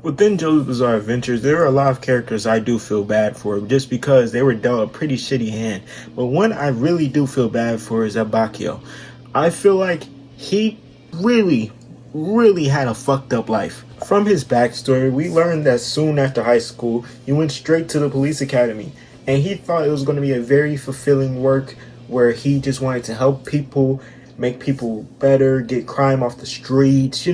Within JoJo's Bizarre Adventures, there are a lot of characters I do feel bad for just because they were dealt a pretty shitty hand. But one I really do feel bad for is Abbacchio. I feel like he really had a fucked up life. From his backstory, we learned that soon after high school, he went straight to the police academy. And he thought it was going to be a very fulfilling work where he just wanted to help people, make people better, get crime off the streets,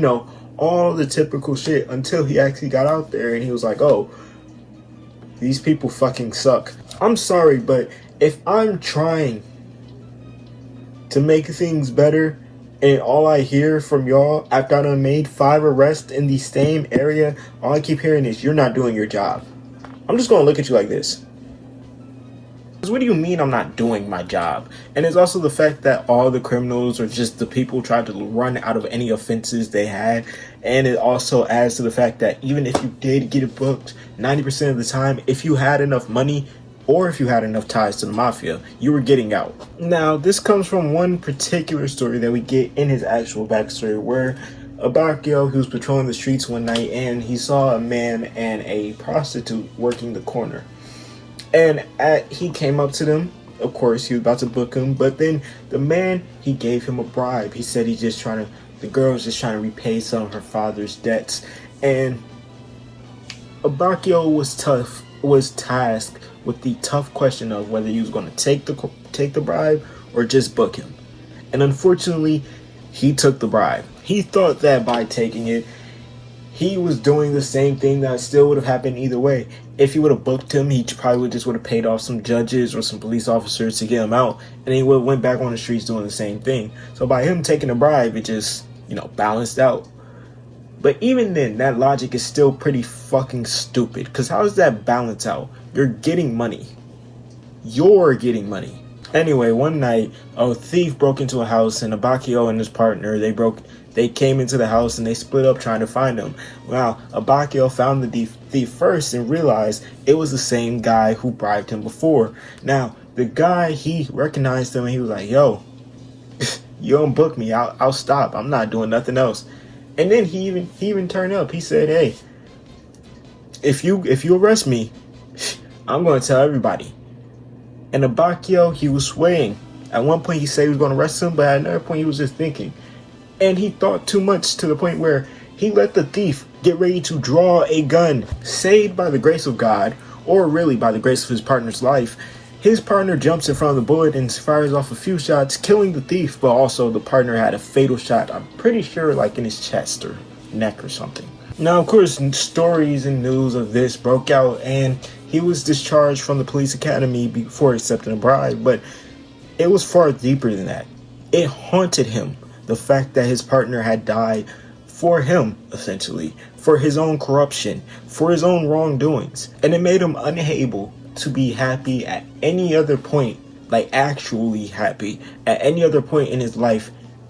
all the typical shit, until he actually got out there and he was like, oh, these people fucking suck. I'm sorry, but if I'm trying to make things better and all I hear from y'all after I done made 5 arrests in the same area, all I keep hearing is, you're not doing your job. I'm just gonna look at you like this. What do you mean I'm not doing my job? And it's also the fact that all the criminals or just the people tried to run out of any offenses they had. And it also adds to the fact that even if you did get it booked, 90% of the time, if you had enough money or if you had enough ties to the mafia, you were getting out. Now, this comes from one particular story that we get in his actual backstory where Abbacchio, he was patrolling the streets one night and he saw a man and a prostitute working the corner. And he came up to them. Of course, he was about to book him. But then the man, he gave him a bribe. He said the girl was just trying to repay some of her father's debts. And Abbacchio was tasked with the tough question of whether he was going to take the bribe or just book him. And unfortunately, he took the bribe. He thought that by taking it, he was doing the same thing that still would have happened either way. If he would have booked him, he probably would have paid off some judges or some police officers to get him out, and he would have went back on the streets doing the same thing. So by him taking a bribe, it just, balanced out. But even then, that logic is still pretty fucking stupid, because how does that balance out? You're getting money. Anyway, one night, a thief broke into a house, and Abbacchio and his partner, they came into the house and they split up trying to find him. Well, Abbacchio found the thief first and realized it was the same guy who bribed him before. Now, the guy, he recognized him and he was like, yo, you don't book me, I'll stop. I'm not doing nothing else. And then he even turned up. He said, hey, if you arrest me, I'm going to tell everybody. And Abbacchio, he was swaying. At one point he said he was going to arrest him, but at another point he was just thinking. And he thought too much to the point where he let the thief get ready to draw a gun. Saved by the grace of God, or really by the grace of his partner's life, his partner jumps in front of the bullet and fires off a few shots, killing the thief, but also the partner had a fatal shot, I'm pretty sure like in his chest or neck or something. Now, of course, stories and news of this broke out and he was discharged from the police academy before accepting a bribe, but it was far deeper than that. It haunted him. The fact that his partner had died for him, essentially, for his own corruption, for his own wrongdoings. And it made him unable to be happy at any other point, like actually happy at any other point in his life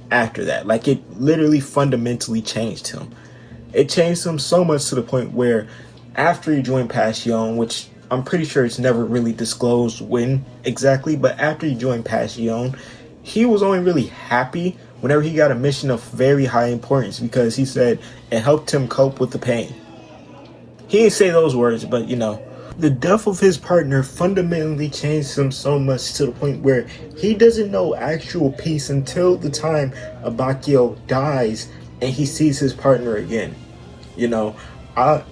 after that. Like it literally fundamentally changed him. It changed him so much to the point where after he joined Passion, which I'm pretty sure it's never really disclosed when exactly, but after he joined Passion, he was only really happy whenever he got a mission of very high importance because he said it helped him cope with the pain. He didn't say those words, but the death of his partner fundamentally changed him so much to the point where he doesn't know actual peace until the time Abbacchio dies and he sees his partner again. I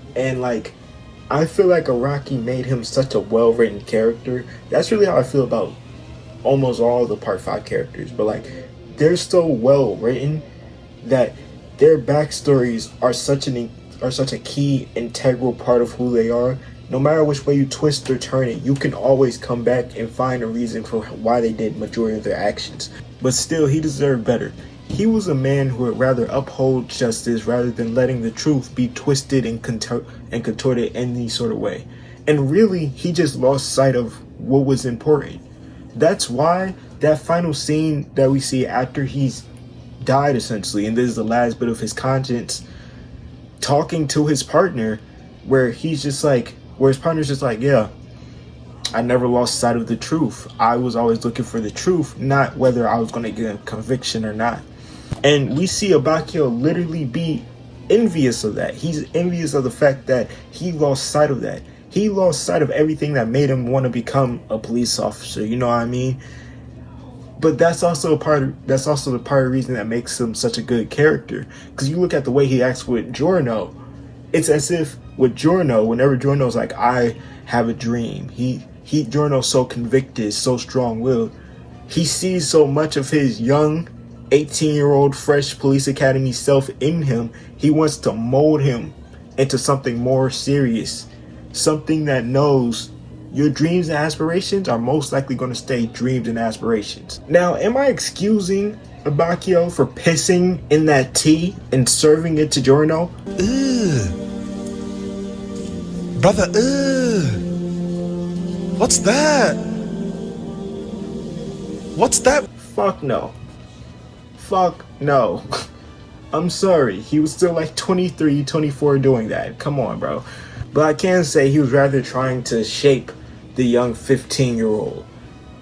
feel like Araki made him such a well-written character. That's really how I feel about almost all the Part 5 characters. But they're so well written that their backstories are such a key, integral part of who they are. No matter which way you twist or turn it, you can always come back and find a reason for why they did majority of their actions. But still, he deserved better. He was a man who would rather uphold justice rather than letting the truth be twisted and contorted in any sort of way. And really, he just lost sight of what was important. That's why that final scene that we see after he's died, essentially, and this is the last bit of his conscience, talking to his partner, where his partner's just like, yeah, I never lost sight of the truth. I was always looking for the truth, not whether I was going to get a conviction or not. And we see Abbacchio literally be envious of that. He's envious of the fact that he lost sight of that. He lost sight of everything that made him want to become a police officer. You know what I mean? But that's also the part of the reason that makes him such a good character. Because you look at the way he acts with Giorno, it's as if with Giorno, whenever Giorno's like, I have a dream. Giorno's so convicted, so strong-willed. He sees so much of his young 18-year-old fresh police academy self in him. He wants to mold him into something more serious, something that knows your dreams and aspirations are most likely going to stay dreams and aspirations. Now, am I excusing Abbacchio for pissing in that tea and serving it to Giorno? Brother, what's that? What's that? Fuck no. Fuck no. I'm sorry. He was still like 23, 24 doing that. Come on, bro. But I can say he was rather trying to shape the young 15-year-old.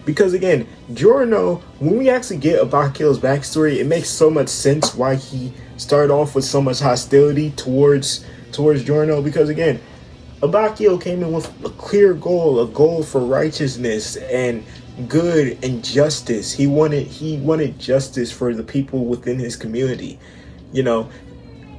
Because again, Giorno, when we actually get Abbacchio's backstory, it makes so much sense why he started off with so much hostility towards Giorno. Because again, Abbacchio came in with a clear goal, a goal for righteousness and good and justice. He wanted justice for the people within his community. You know,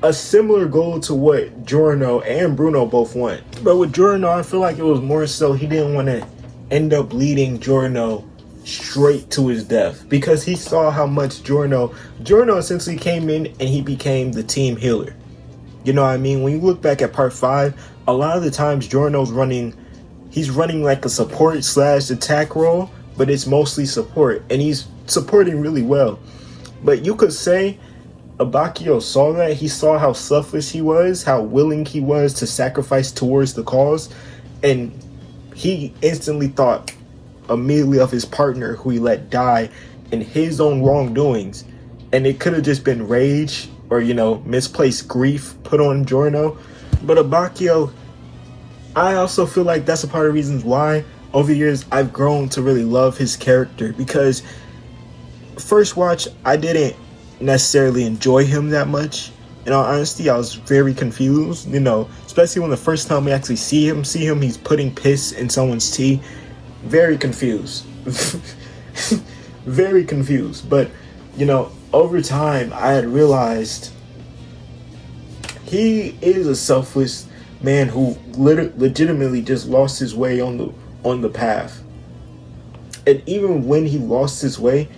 a similar goal to what Giorno and Bruno both want. But with Giorno, I feel like it was more so he didn't want to end up leading Giorno straight to his death, because he saw how much Giorno essentially came in and he became the team healer. You know what I mean? When you look back at part 5, a lot of the times Giorno's running like a support / attack role, but it's mostly support, and he's supporting really well. But you could say Abbacchio saw that. He saw how selfless he was, how willing he was to sacrifice towards the cause, and he instantly thought immediately of his partner who he let die in his own wrongdoings. And it could have just been rage or, you know, misplaced grief put on Giorno. But Abbacchio, I also feel like that's a part of the reasons why over the years I've grown to really love his character. Because first watch, I didn't necessarily enjoy him that much. In all honesty, I was very confused, you know, especially when the first time we actually see him, he's putting piss in someone's tea. Very confused. Very confused. But, you know, over time, I had realized he is a selfless man who legitimately just lost his way on the path. And even when he lost his way,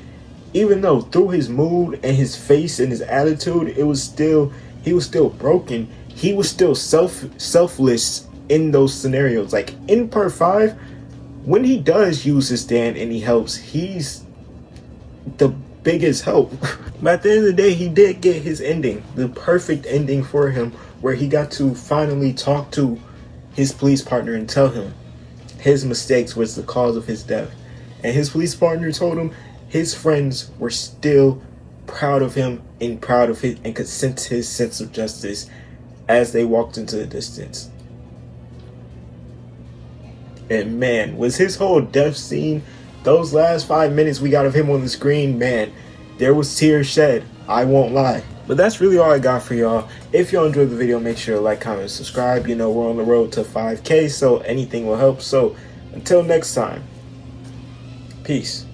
even though through his mood and his face and his attitude, he was still broken. He was still selfless in those scenarios. Like in part 5, when he does use his stand and he helps, he's the biggest help. But at the end of the day, he did get his ending, the perfect ending for him, where he got to finally talk to his police partner and tell him his mistakes was the cause of his death. And his police partner told him his friends were still proud of him and could sense his sense of justice as they walked into the distance. And man, was his whole death scene, those last 5 minutes we got of him on the screen, man, there was tears shed. I won't lie. But that's really all I got for y'all. If y'all enjoyed the video, make sure to like, comment, subscribe. You know, we're on the road to 5K, so anything will help. So until next time, peace.